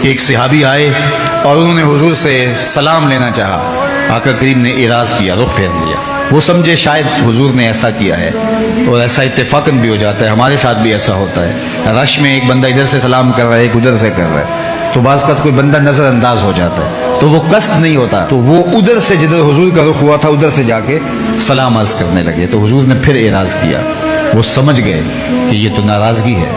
کہ ایک صحابی آئے اور انہوں نے حضور سے سلام لینا چاہا. آقا کریم نے اعراض کیا، رخ پھیر لیا. وہ سمجھے شاید حضور نے ایسا کیا ہے، اور ایسا اتفاقاً بھی ہو جاتا ہے، ہمارے ساتھ بھی ایسا ہوتا ہے. رش میں ایک بندہ ادھر سے سلام کر رہا ہے، ایک ادھر سے کر رہا ہے، تو بعض وقت کوئی بندہ نظر انداز ہو جاتا ہے، تو وہ قصد نہیں ہوتا. تو وہ ادھر سے جدھر حضور کا رخ ہوا تھا ادھر سے جا کے سلام عرض کرنے لگے. تو حضور نے پھر اعراض کیا. وہ سمجھ گئے کہ یہ تو ناراضگی ہے،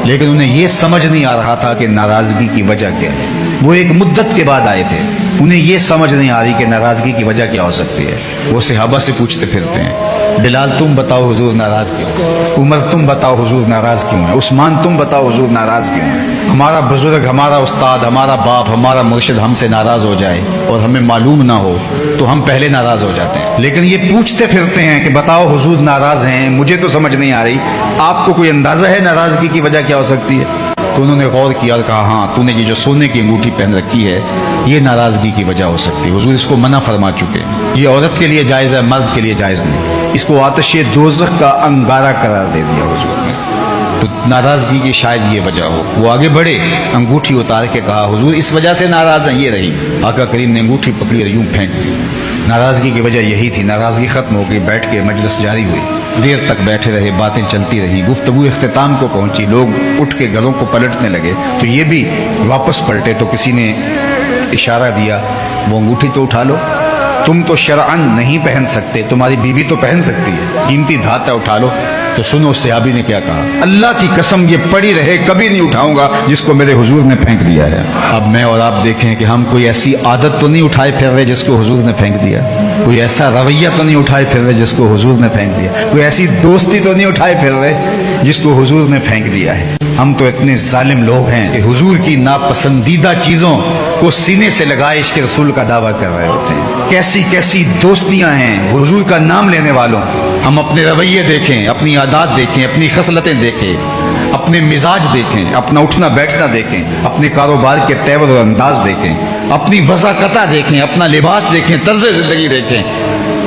لیکن انہیں یہ سمجھ نہیں آ رہا تھا کہ ناراضگی کی وجہ کیا ہے. وہ ایک مدت کے بعد آئے تھے، انہیں یہ سمجھ نہیں آ رہی کہ ناراضگی کی وجہ کیا ہو سکتی ہے. وہ صحابہ سے پوچھتے پھرتے ہیں، بلال تم بتاؤ حضور ناراض کیوں؟ عمر تم بتاؤ حضور ناراض کیوں ہیں؟ عثمان تم بتاؤ حضور ناراض کیوں ہیں؟ ہمارا بزرگ، ہمارا استاد، ہمارا باپ، ہمارا مرشد ہم سے ناراض ہو جائے اور ہمیں معلوم نہ ہو تو ہم پہلے ناراض ہو جاتے ہیں. لیکن یہ پوچھتے پھرتے ہیں کہ بتاؤ حضور ناراض ہیں، مجھے تو سمجھ نہیں آ رہی، آپ کو کوئی اندازہ ہے ناراضگی کی وجہ کیا ہو سکتی ہے؟ تو انہوں نے غور کیا اور کہا ہاں، تو نے یہ جو سونے کی انگوٹھی پہن رکھی ہے یہ ناراضگی کی وجہ ہو سکتی ہے. حضور اس کو منع فرما چکے ہیں، یہ عورت کے لیے جائز ہے، مرد کے لیے جائز نہیں. اس کو آتش دوزخ کا انگارہ قرار دے دیا حضور نے. تو ناراضگی کی شاید یہ وجہ ہو. وہ آگے بڑھے، انگوٹھی اتار کے کہا حضور اس وجہ سے ناراض ہیں، یہ رہی. آقا کریم نے انگوٹھی پکڑی اور یوں پھینک دی. ناراضگی کی وجہ یہی تھی. ناراضگی ختم ہو گئی، بیٹھ کے مجلس جاری ہوئی. دیر تک بیٹھے رہے، باتیں چلتی رہی، گفتگو اختتام کو پہنچی. لوگ اٹھ کے گھروں کو پلٹنے لگے، تو یہ بھی واپس پلٹے. تو کسی نے اشارہ دیا، وہ انگوٹھی تو اٹھا لو، تم تو شرعاً نہیں پہن سکتے، تمہاری بیوی تو پہن سکتی ہے، قیمتی دھاتا اٹھا لو. تو سنو صحابی نے کیا کہا، اللہ کی قسم یہ پڑی رہے، کبھی نہیں اٹھاؤں گا جس کو میرے حضور نے پھینک دیا ہے. اب میں اور آپ دیکھیں کہ ہم کوئی ایسی عادت تو نہیں اٹھائے پھر رہے جس کو حضور نے پھینک دیا، کوئی ایسا رویہ تو نہیں اٹھائے پھر رہے جس کو حضور نے پھینک دیا، کوئی ایسی دوستی تو نہیں اٹھائے پھر رہے جس کو حضور نے پھینک دیا ہے. ہم تو اتنے ظالم لوگ ہیں کہ حضور کی ناپسندیدہ چیزوں کو سینے سے لگائے عشق رسول کا دعویٰ کر رہے ہوتے ہیں. کیسی کیسی دوستیاں ہیں حضور کا نام لینے والوں. ہم اپنے رویے دیکھیں، اپنی عادات دیکھیں، اپنی خصلتیں دیکھیں، اپنے مزاج دیکھیں، اپنا اٹھنا بیٹھنا دیکھیں، اپنے کاروبار کے تیور اور انداز دیکھیں، اپنی وضاقتہ دیکھیں، اپنا لباس دیکھیں، طرز زندگی دیکھیں.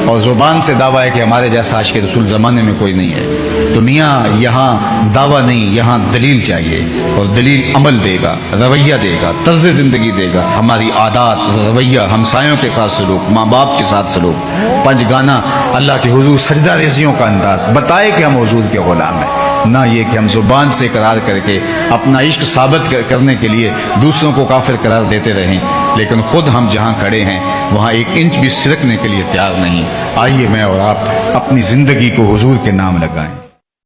اور زبان سے دعویٰ ہے کہ ہمارے جیسا عاشق رسول زمانے میں کوئی نہیں ہے. تو میاں یہاں دعویٰ نہیں، یہاں دلیل چاہیے، اور دلیل عمل دے گا، رویہ دے گا، طرز زندگی دے گا. ہماری عادات، رویہ، ہمسایوں کے ساتھ سلوک، ماں باپ کے ساتھ سلوک، پنج گانا، اللہ کے حضور سجدہ ریزیوں کا انداز بتائے کہ ہم حضور کے غلام ہیں. نہ یہ کہ ہم زبان سے اقرار کر کے اپنا عشق ثابت کرنے کے لیے دوسروں کو کافر قرار دیتے رہیں، لیکن خود ہم جہاں کھڑے ہیں وہاں ایک انچ بھی سرکنے کے لیے تیار نہیں. آئیے میں اور آپ اپنی زندگی کو حضور کے نام لگائیں.